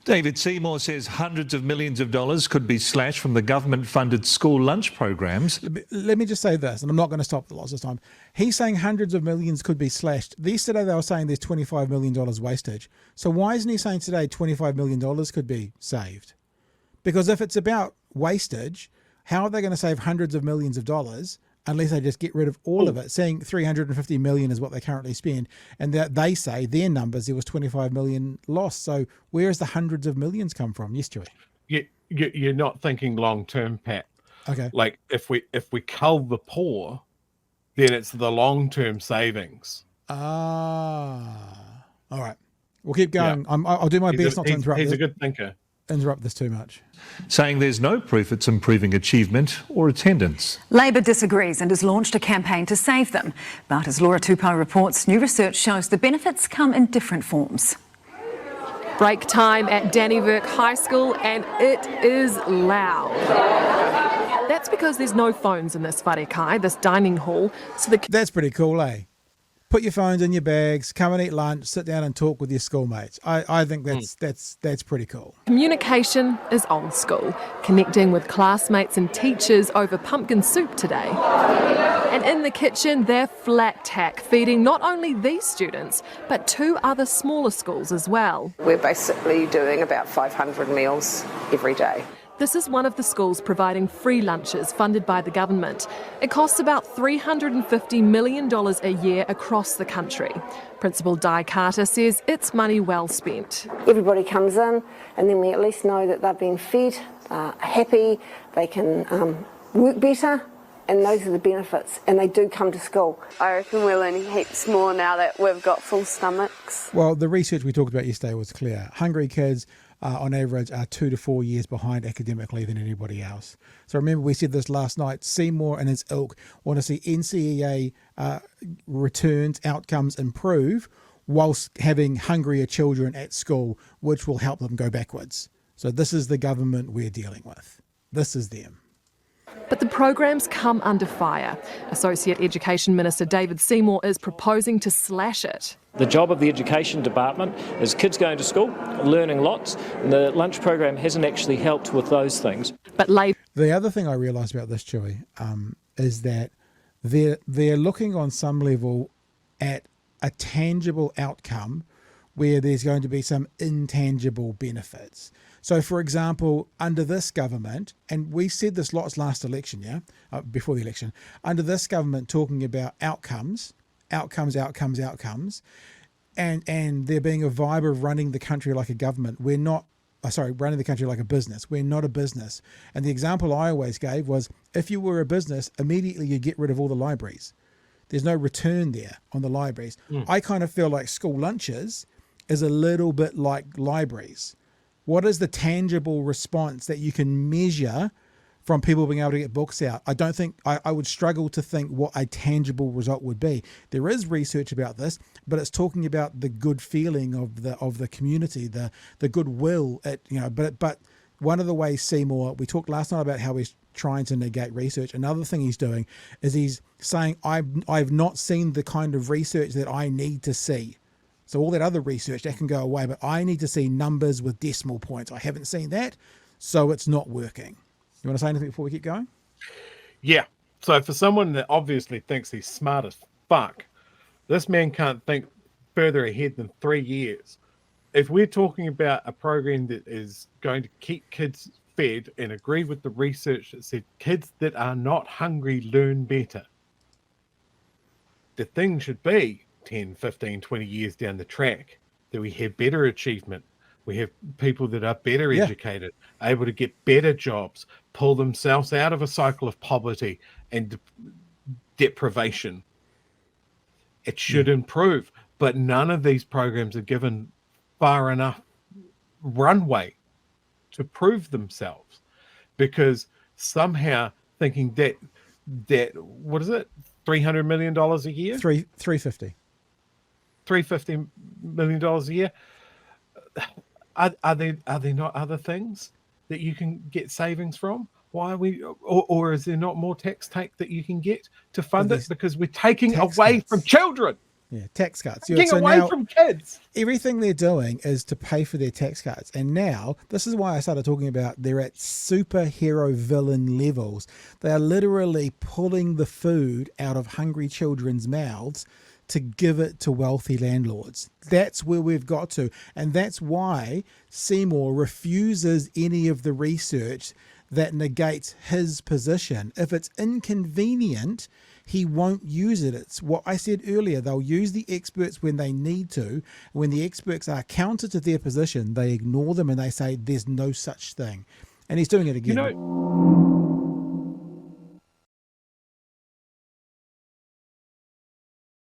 David, Seymour says hundreds of millions of dollars could be slashed from the government-funded school lunch programs. Let me just say this, and I'm not going to stop the lots this time. He's saying hundreds of millions could be slashed. Yesterday they were saying there's $25 million wastage. So why isn't he saying today $25 million could be saved? Because if it's about wastage, how are they going to save hundreds of millions of dollars unless they just get rid of all of it, saying $350 million is what they currently spend, and that they say their numbers, there was $25 million lost. So where is the hundreds of millions come from? Yes, Joey. You're not thinking long term, Pat. Okay. Like if we cull the poor, then it's the long term savings. All right. We'll keep going. Yeah. I'll do my best not to interrupt. He's a good thinker. Interrupt this too much. Saying there's no proof it's improving achievement or attendance. Labor disagrees and has launched a campaign to save them. But as Laura Tupou reports, new research shows the benefits come in different forms. Break time at Dannyvirk High School and it is loud. That's because there's no phones in this wharekai, this dining hall. So That's pretty cool, eh? Put your phones in your bags, come and eat lunch, sit down and talk with your schoolmates. I think that's pretty cool. Communication is old school, connecting with classmates and teachers over pumpkin soup today. And in the kitchen, they're flat tack, feeding not only these students, but 2 other smaller schools as well. We're basically doing about 500 meals every day. This is one of the schools providing free lunches funded by the government. It costs about $350 million a year across the country. Principal Di Carter says it's money well spent. Everybody comes in and then we at least know that they've been fed, happy, they can work better, and those are the benefits, and they do come to school. I reckon we're learning heaps more now that we've got full stomachs. Well, the research we talked about yesterday was clear. Hungry kids on average are 2 to 4 years behind academically than anybody else. So remember, we said this last night, Seymour and his ilk want to see NCEA returns, outcomes improve whilst having hungrier children at school, which will help them go backwards. So this is the government we're dealing with. This is them. But the programs come under fire. Associate Education Minister David Seymour is proposing to slash it. The job of the Education Department is kids going to school, learning lots, and the lunch program hasn't actually helped with those things. But the other thing I realised about this, Chewy, is that they're looking on some level at a tangible outcome where there's going to be some intangible benefits. So, for example, under this government, and we said this lots last election, before the election, under this government talking about outcomes, and there being a vibe of running the country like a government. We're not, running the country like a business. We're not a business. And the example I always gave was, if you were a business, immediately you get rid of all the libraries. There's no return there on the libraries. I kind of feel like school lunches is a little bit like libraries. What is the tangible response that you can measure from people being able to get books out? I don't think, I would struggle to think what a tangible result would be. There is research about this, but it's talking about the good feeling of the community, the goodwill. But one of the ways Seymour, we talked last night about how he's trying to negate research. Another thing he's doing is he's saying, I've not seen the kind of research that I need to see. So all that other research, that can go away, but I need to see numbers with decimal points. I haven't seen that, so it's not working. You want to say anything before we keep going? Yeah. So for someone that obviously thinks he's smart as fuck, this man can't think further ahead than 3 years. If we're talking about a program that is going to keep kids fed and agree with the research that said kids that are not hungry learn better, the thing should be 10, 15, 20 years down the track that we have better achievement. We have people that are better educated, able to get better jobs, pull themselves out of a cycle of poverty and deprivation. It should improve, but none of these programs are given far enough runway to prove themselves, because somehow thinking that what is it, $300 million a year? $350 million a year. Are there not other things that you can get savings from? Why are we, or is there not more tax take that you can get to fund it? Because we're taking away from children. Yeah, tax cuts. Getting So away now from kids. everything they're doing is to pay for their tax cuts. And now, this is why I started talking about they're at superhero villain levels. They are literally pulling the food out of hungry children's mouths to give it to wealthy landlords. That's where we've got to. And that's why Seymour refuses any of the research that negates his position. If it's inconvenient, he won't use it. It's what I said earlier. They'll use the experts when they need to. When the experts are counter to their position, they ignore them and they say there's no such thing. And he's doing it again. You know,